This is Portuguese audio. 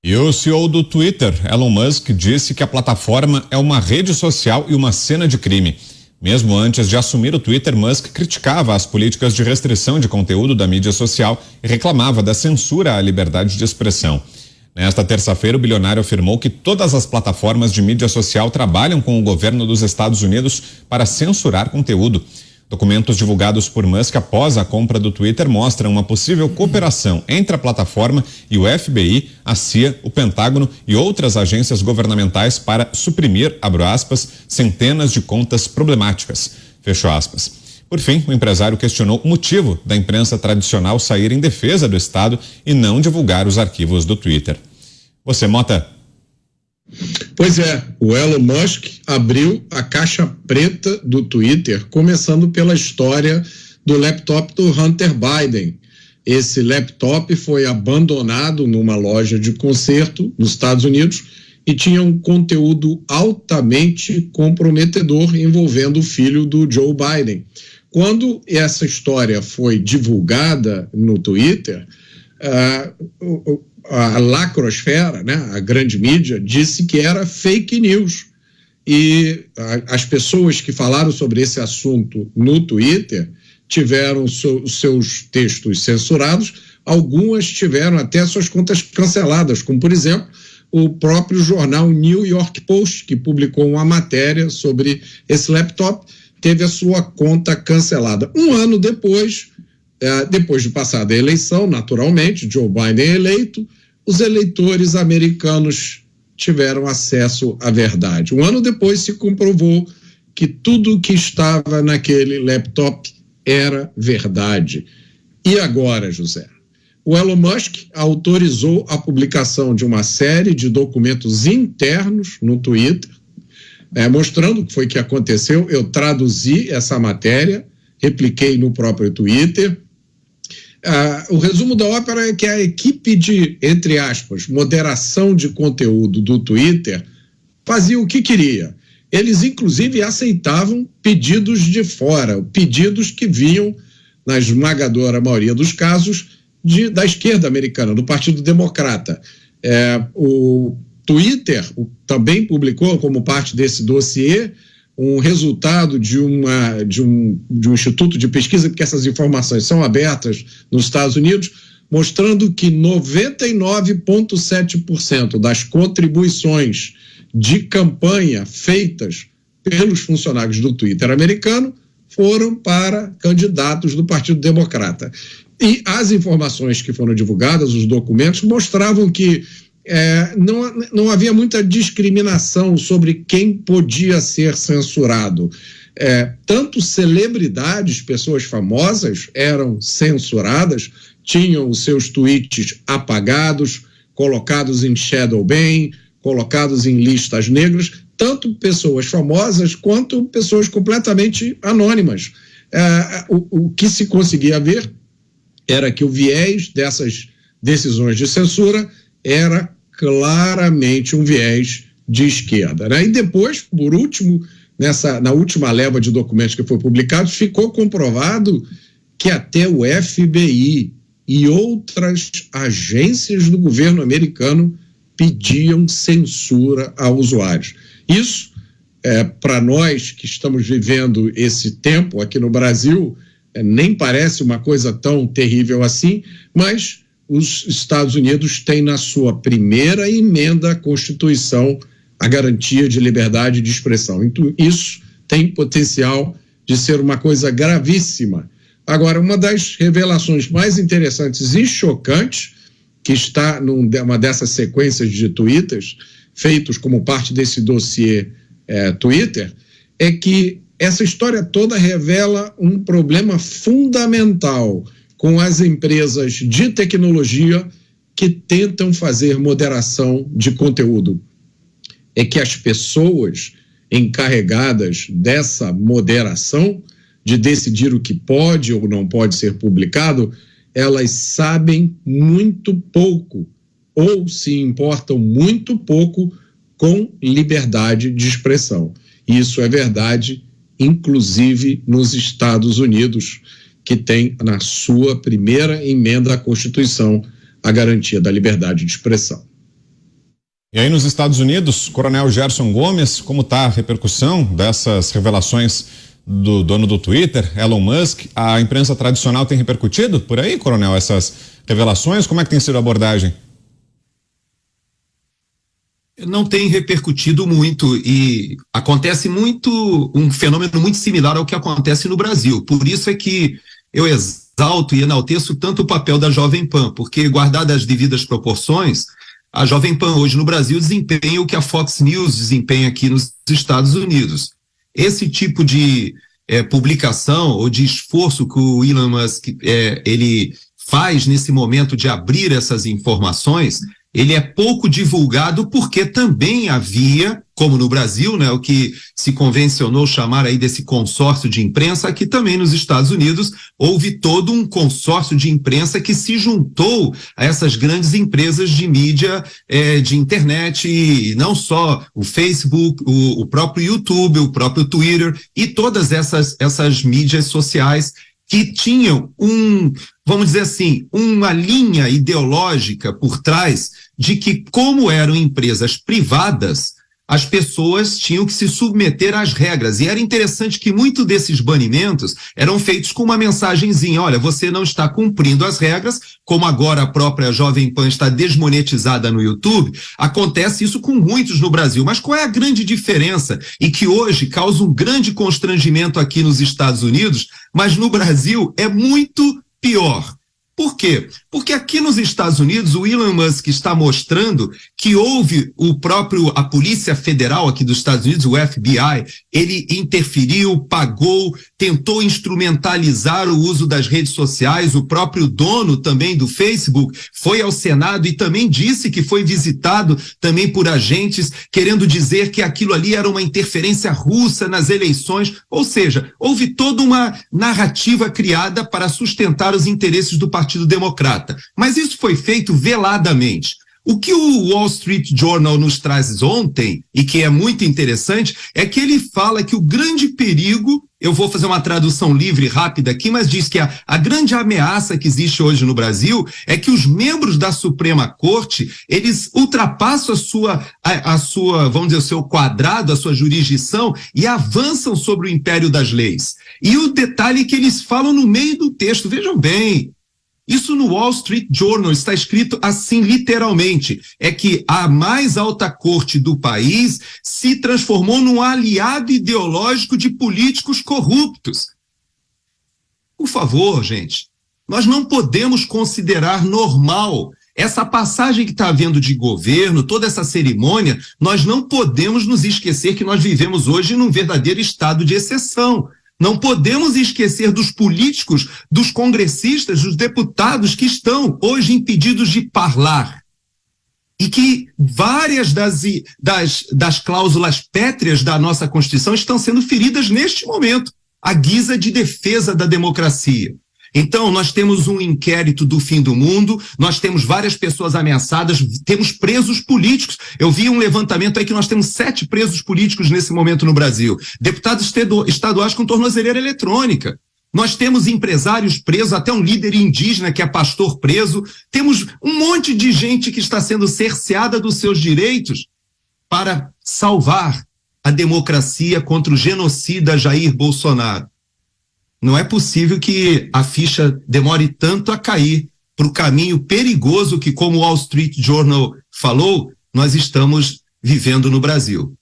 E o CEO do Twitter, Elon Musk, disse que a plataforma é uma rede social e uma cena de crime. Mesmo antes de assumir o Twitter, Musk criticava as políticas de restrição de conteúdo da mídia social e reclamava da censura à liberdade de expressão. Nesta terça-feira, o bilionário afirmou que todas as plataformas de mídia social trabalham com o governo dos Estados Unidos para censurar conteúdo. Documentos divulgados por Musk após a compra do Twitter mostram uma possível cooperação entre a plataforma e o FBI, a CIA, o Pentágono e outras agências governamentais para suprimir, abro aspas, centenas de contas problemáticas, fecho aspas. Por fim, o empresário questionou o motivo da imprensa tradicional sair em defesa do Estado e não divulgar os arquivos do Twitter. Você, Mota? Pois é, o Elon Musk abriu a caixa preta do Twitter, começando pela história do laptop do Hunter Biden. Esse laptop foi abandonado numa loja de conserto nos Estados Unidos e tinha um conteúdo altamente comprometedor envolvendo o filho do Joe Biden. Quando essa história foi divulgada no Twitter, a lacrosfera, né, a grande mídia, disse que era fake news. E as pessoas que falaram sobre esse assunto no Twitter tiveram seus textos censurados, algumas tiveram até suas contas canceladas, como, por exemplo, o próprio jornal New York Post, que publicou uma matéria sobre esse laptop, teve a sua conta cancelada. Um ano depois de passada a eleição, naturalmente, Joe Biden eleito, os eleitores americanos tiveram acesso à verdade. Um ano depois se comprovou que tudo o que estava naquele laptop era verdade. E agora, José? O Elon Musk autorizou a publicação de uma série de documentos internos no Twitter, mostrando o que foi que aconteceu. Eu traduzi essa matéria, repliquei no próprio Twitter. O resumo da ópera é que a equipe de, entre aspas, moderação de conteúdo do Twitter fazia o que queria. Eles, inclusive, aceitavam pedidos de fora, pedidos que vinham, na esmagadora maioria dos casos, da esquerda americana, do Partido Democrata. O Twitter também publicou, como parte desse dossiê, um resultado de um instituto de pesquisa, porque essas informações são abertas nos Estados Unidos, mostrando que 99,7% das contribuições de campanha feitas pelos funcionários do Twitter americano foram para candidatos do Partido Democrata. E as informações que foram divulgadas, os documentos, mostravam que não havia muita discriminação sobre quem podia ser censurado. Tanto celebridades, pessoas famosas, eram censuradas, tinham os seus tweets apagados, colocados em shadow ban, colocados em listas negras, tanto pessoas famosas quanto pessoas completamente anônimas. O que se conseguia ver era que o viés dessas decisões de censura era claramente um viés de esquerda, né? E depois, por último, na última leva de documentos que foi publicado, ficou comprovado que até o FBI e outras agências do governo americano pediam censura a usuários. Isso, para nós que estamos vivendo esse tempo aqui no Brasil, nem parece uma coisa tão terrível assim, mas os Estados Unidos têm na sua primeira emenda à Constituição a garantia de liberdade de expressão. Então, isso tem potencial de ser uma coisa gravíssima. Agora, uma das revelações mais interessantes e chocantes, que está numa dessas sequências de tweets feitos como parte desse dossiê Twitter, é que essa história toda revela um problema fundamental com as empresas de tecnologia que tentam fazer moderação de conteúdo. É que as pessoas encarregadas dessa moderação, de decidir o que pode ou não pode ser publicado, elas sabem muito pouco ou se importam muito pouco com liberdade de expressão. Isso é verdade, inclusive nos Estados Unidos, que tem na sua primeira emenda à Constituição a garantia da liberdade de expressão. E aí nos Estados Unidos, Coronel Gerson Gomes, como está a repercussão dessas revelações do dono do Twitter, Elon Musk? A imprensa tradicional tem repercutido por aí, Coronel, essas revelações? Como é que tem sido a abordagem? Não tem repercutido muito e acontece muito, um fenômeno muito similar ao que acontece no Brasil. Por isso é que eu exalto e enalteço tanto o papel da Jovem Pan, porque, guardadas as devidas proporções, a Jovem Pan hoje no Brasil desempenha o que a Fox News desempenha aqui nos Estados Unidos. Esse tipo de publicação ou de esforço que o Elon Musk ele faz nesse momento de abrir essas informações, ele é pouco divulgado porque também havia, como no Brasil, né, o que se convencionou chamar aí desse consórcio de imprensa, aqui também nos Estados Unidos houve todo um consórcio de imprensa que se juntou a essas grandes empresas de mídia de internet, e não só o Facebook, o próprio YouTube, o próprio Twitter e todas essas mídias sociais que tinham vamos dizer assim, uma linha ideológica por trás de que, como eram empresas privadas, as pessoas tinham que se submeter às regras. E era interessante que muitos desses banimentos eram feitos com uma mensagenzinha: olha, você não está cumprindo as regras, como agora a própria Jovem Pan está desmonetizada no YouTube, acontece isso com muitos no Brasil. Mas qual é a grande diferença? E que hoje causa um grande constrangimento aqui nos Estados Unidos, mas no Brasil é muito pior. Por quê? Porque aqui nos Estados Unidos o Elon Musk está mostrando que houve a Polícia Federal aqui dos Estados Unidos, o FBI, ele interferiu, pagou, tentou instrumentalizar o uso das redes sociais. O próprio dono também do Facebook foi ao Senado e também disse que foi visitado também por agentes, querendo dizer que aquilo ali era uma interferência russa nas eleições. Ou seja, houve toda uma narrativa criada para sustentar os interesses do Partido Democrata. Mas isso foi feito veladamente. O que o Wall Street Journal nos traz ontem, e que é muito interessante, é que ele fala que o grande perigo, eu vou fazer uma tradução livre rápida aqui, mas diz que a grande ameaça que existe hoje no Brasil é que os membros da Suprema Corte, eles ultrapassam a sua, vamos dizer, o seu quadrado, a sua jurisdição, e avançam sobre o império das leis. E o detalhe é que eles falam no meio do texto, vejam bem, isso no Wall Street Journal está escrito assim literalmente, é que a mais alta corte do país se transformou num aliado ideológico de políticos corruptos. Por favor, gente, nós não podemos considerar normal essa passagem que está havendo de governo, toda essa cerimônia. Nós não podemos nos esquecer que nós vivemos hoje num verdadeiro estado de exceção. Não podemos esquecer dos políticos, dos congressistas, dos deputados que estão hoje impedidos de falar. E que várias das cláusulas pétreas da nossa Constituição estão sendo feridas neste momento, à guisa de defesa da democracia. Então, nós temos um inquérito do fim do mundo, nós temos várias pessoas ameaçadas, temos presos políticos. Eu vi um levantamento aí que nós temos 7 presos políticos nesse momento no Brasil. Deputados estaduais com tornozeleira eletrônica. Nós temos empresários presos, até um líder indígena que é pastor preso. Temos um monte de gente que está sendo cerceada dos seus direitos para salvar a democracia contra o genocida Jair Bolsonaro. Não é possível que a ficha demore tanto a cair para o caminho perigoso que, como o Wall Street Journal falou, nós estamos vivendo no Brasil.